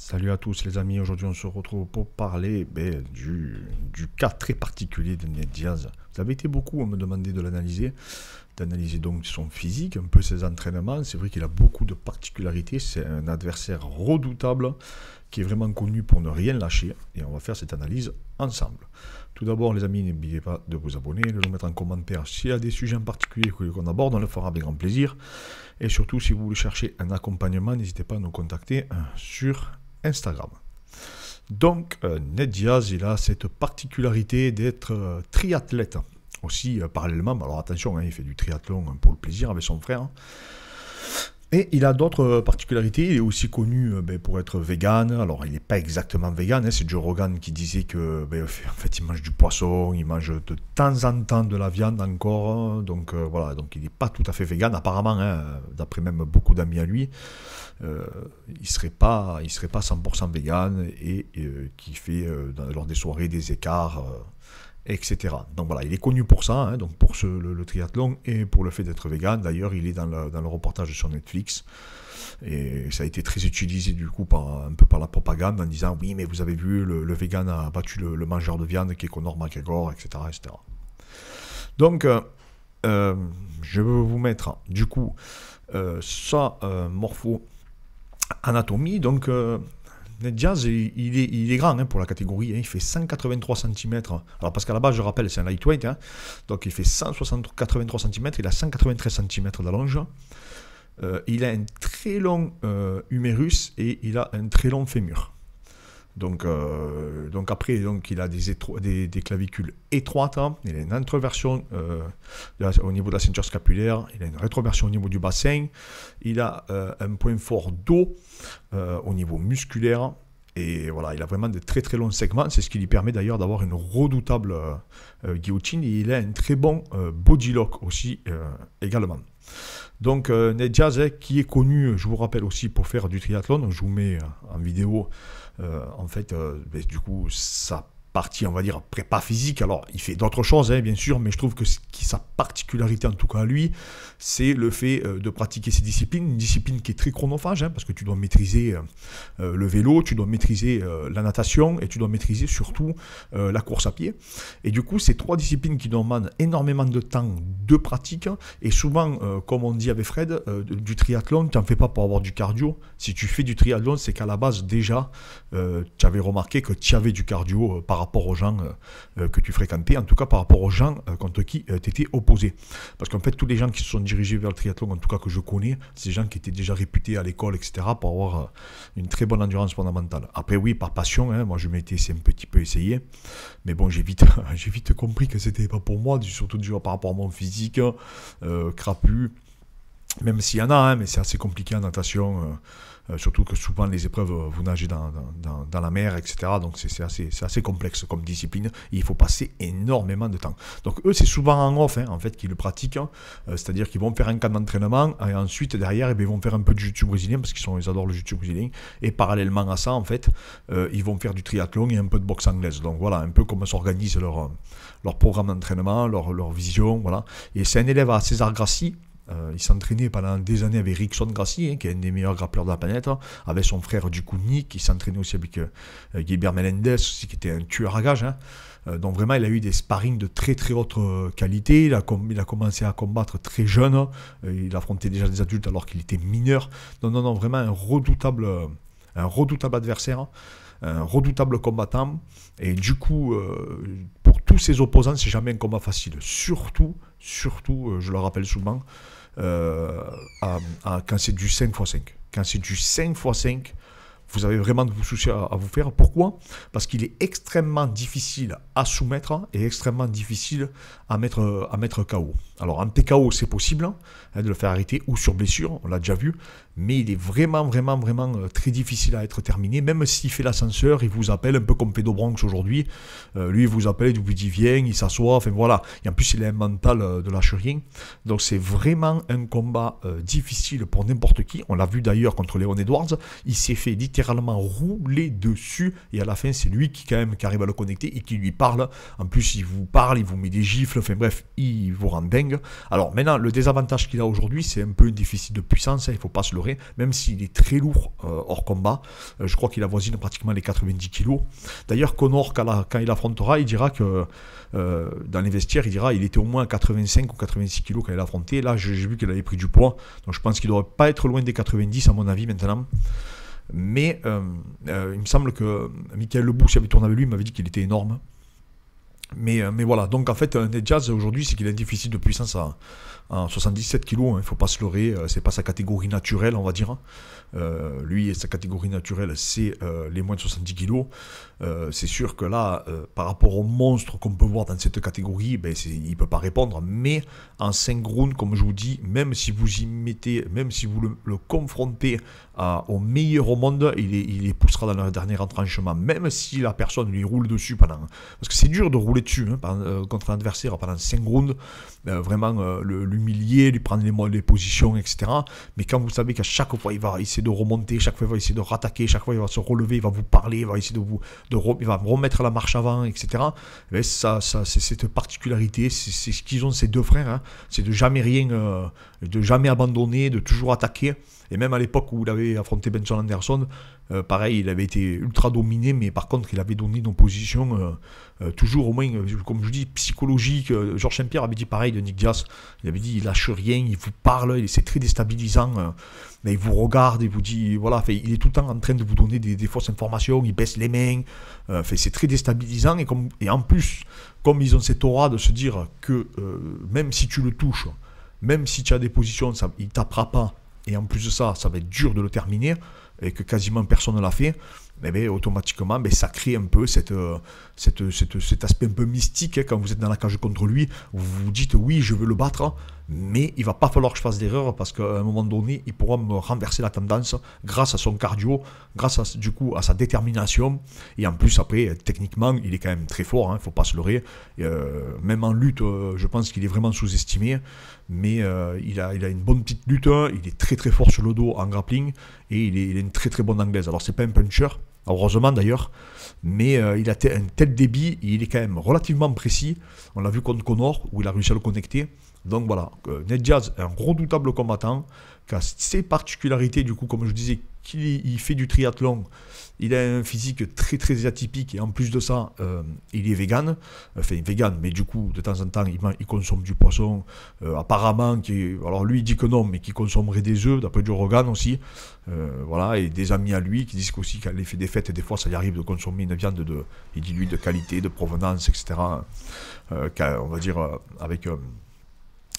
Salut à tous les amis, aujourd'hui on se retrouve pour parler du cas très particulier de Ned Diaz. Vous avez été beaucoup à me demander de l'analyser, d'analyser donc son physique, un peu ses entraînements. C'est vrai qu'il a beaucoup de particularités, c'est un adversaire redoutable qui est vraiment connu pour ne rien lâcher et on va faire cette analyse ensemble. Tout d'abord les amis, n'oubliez pas de vous abonner, de nous mettre en commentaire s'il y a des sujets en particulier qu'on aborde, on le fera avec grand plaisir. Et surtout si vous voulez chercher un accompagnement, n'hésitez pas à nous contacter sur Instagram. Donc Ned Diaz, il a cette particularité d'être triathlète aussi parallèlement. Alors attention, il fait du triathlon pour le plaisir avec son frère. Et il a d'autres particularités, il est aussi connu pour être vegan. Alors il n'est pas exactement vegan, c'est Joe Rogan qui disait que en fait il mange du poisson, il mange de temps en temps de la viande encore, donc voilà, donc il n'est pas tout à fait vegan apparemment, d'après même beaucoup d'amis à lui. Il serait pas 100% vegan et qui fait lors des soirées des écarts, etc. Donc voilà, il est connu pour ça, donc pour le triathlon et pour le fait d'être vegan. D'ailleurs, il est dans le reportage sur Netflix et ça a été très utilisé du coup un peu par la propagande en disant oui, mais vous avez vu, le vegan a battu le mangeur de viande qui est Conor McGregor, etc., etc. Donc, je veux vous mettre du coup sa morpho-anatomie. Donc, Ned Diaz, il est grand pour la catégorie, il fait 183 cm. Alors parce qu'à la base, je rappelle, c'est un lightweight, donc il fait 183 cm, il a 193 cm d'allonge. Il a un très long humérus et il a un très long fémur. Donc après, il a des clavicules étroites, il a une introversion au niveau de la ceinture scapulaire, il a une rétroversion au niveau du bassin, il a un point fort dos au niveau musculaire, et voilà, il a vraiment de très très longs segments, c'est ce qui lui permet d'ailleurs d'avoir une redoutable guillotine, et il a un très bon body lock aussi également. Donc Ned Diaz, qui est connu, je vous rappelle aussi, pour faire du triathlon, donc je vous mets en vidéo en fait du coup sa partie, on va dire, prépa physique. Alors il fait d'autres choses bien sûr, mais je trouve que sa particularité en tout cas à lui, c'est le fait de pratiquer ces disciplines, une discipline qui est très chronophage, parce que tu dois maîtriser le vélo, tu dois maîtriser la natation et tu dois maîtriser surtout la course à pied. Et du coup, c'est trois disciplines qui demandent énormément de temps de pratique, et souvent, comme on dit avec Fred, du triathlon, tu n'en fais pas pour avoir du cardio. Si tu fais du triathlon, c'est qu'à la base déjà, tu avais remarqué que tu avais du cardio par rapport aux gens que tu fréquentais, en tout cas par rapport aux gens contre qui tu étais opposé. Parce qu'en fait, tous les gens qui se sont dirigés vers le triathlon, en tout cas que je connais, c'est des gens qui étaient déjà réputés à l'école, etc., pour avoir une très bonne endurance fondamentale. Après oui, par passion, moi je m'étais un petit peu essayé, mais bon, j'ai vite compris que c'était pas pour moi, surtout par rapport à mon physique crapu, même s'il y en a, mais c'est assez compliqué en natation, surtout que souvent les épreuves, vous nagez dans la mer, etc. Donc c'est assez complexe comme discipline, et il faut passer énormément de temps. Donc eux, c'est souvent en off, en fait, qu'ils le pratiquent, c'est-à-dire qu'ils vont faire un camp d'entraînement, et ensuite derrière, ils vont faire un peu de jiu-jitsu brésilien, parce qu'ils adorent le jiu-jitsu brésilien, et parallèlement à ça, en fait, ils vont faire du triathlon et un peu de boxe anglaise. Donc voilà, un peu comment s'organise leur programme d'entraînement, leur vision, voilà. Et c'est un élève à César Grassi. Il s'entraînait pendant des années avec Rickson Gracie, qui est un des meilleurs grappleurs de la planète, avec son frère du coup Nick, qui s'entraînait aussi avec Gilbert Melendez, aussi, qui était un tueur à gages. Donc vraiment, il a eu des sparring de très très haute qualité. Il a commencé à combattre très jeune. Il affrontait déjà des adultes alors qu'il était mineur. Non, vraiment un redoutable adversaire, un redoutable combattant. Et du coup, pour tous ses opposants, c'est jamais un combat facile. Surtout, je le rappelle souvent, quand c'est du 5x5. Quand c'est du 5x5, vous avez vraiment de vous soucier à vous faire. Pourquoi ? Parce qu'il est extrêmement difficile à soumettre et extrêmement difficile à mettre KO. Alors en TKO, c'est possible de le faire arrêter, ou sur blessure, on l'a déjà vu, mais il est vraiment très difficile à être terminé. Même s'il fait l'ascenseur, il vous appelle, un peu comme Pedro Bronx aujourd'hui, lui il vous appelle, il vous dit viens, il s'assoit, enfin voilà. Et en plus il a un mental de lâche rien, donc c'est vraiment un combat difficile pour n'importe qui. On l'a vu d'ailleurs contre Leon Edwards, il s'est fait littéralement littéralement roulé dessus. Et à la fin, c'est lui qui arrive à le connecter et qui lui parle. En plus, il vous parle, il vous met des gifles. Enfin bref, il vous rend dingue. Alors maintenant, le désavantage qu'il a aujourd'hui, c'est un peu un déficit de puissance. Hein, il ne faut pas se leurrer. Même s'il est très lourd hors combat. Je crois qu'il avoisine pratiquement les 90 kg. D'ailleurs, Conor, quand il affrontera, il dira que dans les vestiaires, il dira il était au moins à 85 ou 86 kg quand il a affronté. Là, j'ai vu qu'il avait pris du poids. Donc je pense qu'il ne devrait pas être loin des 90 à mon avis maintenant. Mais il me semble que Michael Lebouche avait tourné avec lui, il m'avait dit qu'il était énorme. Mais voilà, donc en fait, Ned Diaz aujourd'hui, c'est qu'il a un déficit de puissance à 77 kg, hein, il ne faut pas se leurrer, c'est pas sa catégorie naturelle, on va dire. Lui, sa catégorie naturelle, c'est les moins de 70 kg. C'est sûr que là, par rapport aux monstres qu'on peut voir dans cette catégorie, ben, il ne peut pas répondre. Mais en 5 rounds, comme je vous dis, même si vous y mettez, même si vous le confrontez au meilleur au monde, il les poussera dans le dernier retranchement. Même si la personne lui roule dessus pendant... Parce que c'est dur de rouler dessus hein, contre l'adversaire pendant 5 rounds. Vraiment l'humilier, lui prendre les positions, etc. Mais quand vous savez qu'à chaque fois, il va essayer de remonter, chaque fois, il va essayer de rattaquer, chaque fois, il va se relever, il va vous parler, il va essayer il va remettre la marche avant, etc. Mais ça, c'est cette particularité, c'est ce qu'ils ont ces deux frères, hein, c'est de jamais de jamais abandonner, de toujours attaquer. Et même à l'époque où il avait affronté Benson Anderson, pareil, il avait été ultra dominé, mais par contre, il avait donné une opposition toujours au moins, comme je dis, psychologique. Georges Saint-Pierre avait dit pareil de Nick Diaz. Il avait dit, il lâche rien, il vous parle, c'est très déstabilisant. Mais il vous regarde, il vous dit, voilà, il est tout le temps en train de vous donner des fausses informations, il baisse les mains. C'est très déstabilisant. Et en plus, comme ils ont cette aura de se dire que même si tu le touches, même si tu as des positions, il ne tapera pas. Et en plus de ça, ça va être dur de le terminer, et que quasiment personne ne l'a fait, mais bien, automatiquement, ça crée un peu cet aspect un peu mystique, hein, quand vous êtes dans la cage contre lui, vous vous dites oui, je veux le battre, mais il ne va pas falloir que je fasse d'erreur, parce qu'à un moment donné, il pourra me renverser la tendance grâce à son cardio, grâce à sa détermination, et en plus, après, techniquement, il est quand même très fort, il ne faut pas se leurrer, même en lutte, je pense qu'il est vraiment sous-estimé, mais il a une bonne petite lutte, il est très très fort sur le dos en grappling, et il a une très très bonne anglaise. Alors c'est pas un puncher, heureusement d'ailleurs, mais il a un tel débit, il est quand même relativement précis. On l'a vu contre Conor, où il a réussi à le connecter. Donc voilà, Ned Diaz est un redoutable combattant, qui a ses particularités, du coup, comme je disais, qu'il fait du triathlon, il a un physique très très atypique, et en plus de ça, il est vegan, enfin vegan, mais du coup, de temps en temps, il consomme du poisson, apparemment, alors lui il dit que non, mais qu'il consommerait des œufs, d'après Joe Rogan aussi, voilà, et des amis à lui qui disent qu'aussi quand il fait des fêtes, des fois ça lui arrive de consommer une viande il dit lui, de qualité, de provenance, etc., on va dire, avec...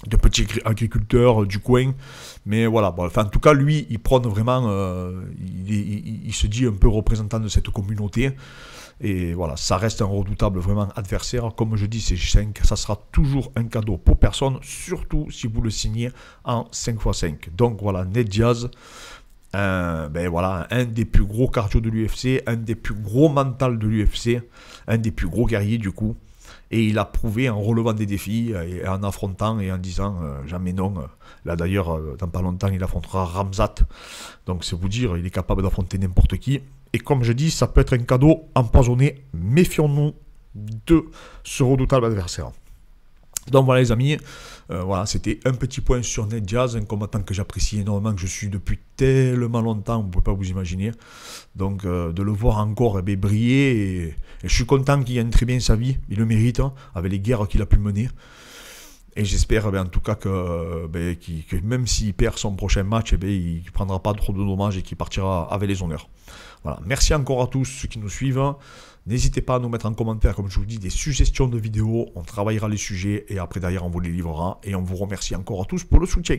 de petits agriculteurs du coin, mais voilà, bon, enfin, en tout cas lui il prône vraiment, il se dit un peu représentant de cette communauté, et voilà, ça reste un redoutable vraiment adversaire. Comme je dis, c'est 5, ça sera toujours un cadeau pour personne, surtout si vous le signez en 5x5. Donc voilà, Ned Diaz, voilà, un des plus gros cardio de l'UFC, un des plus gros mental de l'UFC, un des plus gros guerriers du coup. Et il a prouvé en relevant des défis, et en affrontant et en disant jamais non. Là d'ailleurs, dans pas longtemps, il affrontera Ramzat. Donc c'est vous dire, il est capable d'affronter n'importe qui. Et comme je dis, ça peut être un cadeau empoisonné. Méfions-nous de ce redoutable adversaire. Donc voilà les amis, voilà, c'était un petit point sur Ned Diaz, un combattant que j'apprécie énormément, que je suis depuis tellement longtemps, vous ne pouvez pas vous imaginer. Donc de le voir encore briller, et je suis content qu'il gagne très bien sa vie, il le mérite, hein, avec les guerres qu'il a pu mener. Et j'espère en tout cas que même s'il perd son prochain match, il ne prendra pas trop de dommages et qu'il partira avec les honneurs. Voilà. Merci encore à tous ceux qui nous suivent. N'hésitez pas à nous mettre en commentaire, comme je vous dis, des suggestions de vidéos. On travaillera les sujets et après derrière on vous les livrera. Et on vous remercie encore à tous pour le soutien.